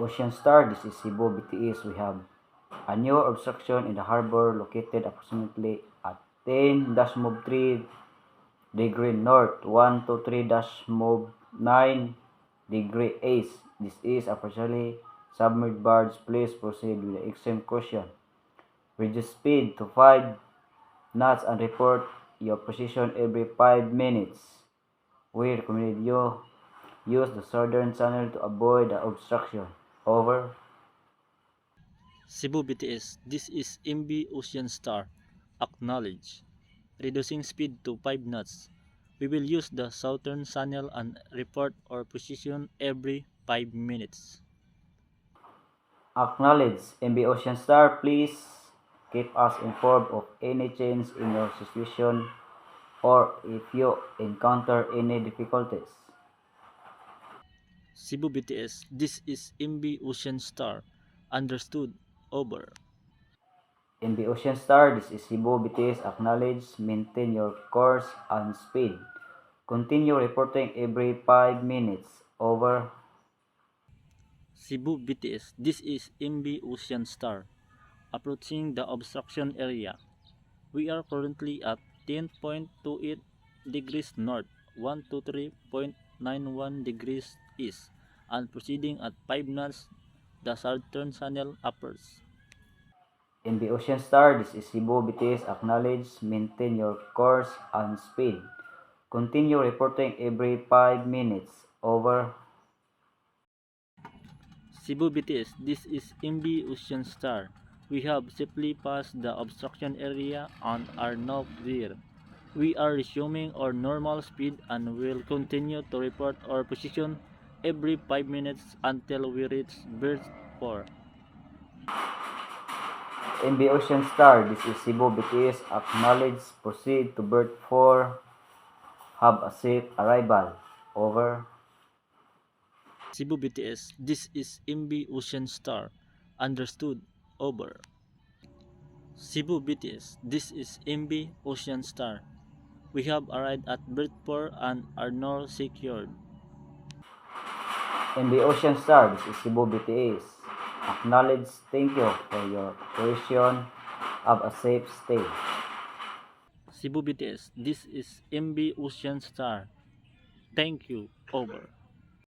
Ocean Star, this is Cebu BTS. We have a new obstruction in the harbor located approximately at 10-3 degree north, 123-9 degree east. This is a partially submerged barge. Please proceed with the extreme caution. Reduce speed to 5 knots and report your position every 5 minutes. We recommend you use the southern channel to avoid the obstruction. Over. Cebu BTS, this is MB Ocean Star. Acknowledge. Reducing speed to 5 knots. We will use the southern channel and report our position every 5 minutes. Acknowledge. MB Ocean Star, please keep us informed of any change in your situation or if you encounter any difficulties. Cebu BTS, this is MB Ocean Star. Understood. Over. MB Ocean Star, this is Cebu BTS. Acknowledge. Maintain your course and speed. Continue reporting every 5 minutes. Over. Cebu BTS, this is MB Ocean Star. Approaching the obstruction area. We are currently at 10.28 degrees north, 123.91 degrees east, and proceeding at 5 knots the southern channel uppers. MB Ocean Star, this is Cebu BTS. Acknowledge. Maintain your course and speed. Continue reporting every 5 minutes. Over. Cebu BTS, this is MB Ocean Star. We have safely passed the obstruction area and are now clear. We are resuming our normal speed and will continue to report our position every 5 minutes until we reach berth 4. MB Ocean Star, this is Cebu BTS. Acknowledge. Proceed to berth 4. Have a safe arrival. Over. Cebu BTS, this is MB Ocean Star. Understood. Over. Cebu BTS, this is MB Ocean Star. We have arrived at berth 4 and are now secured. MB Ocean Star, this is Cebu BTS. Acknowledge. Thank you for your cooperation. Have a safe stay. Cebu BTS, this is MB Ocean Star. Thank you. Over.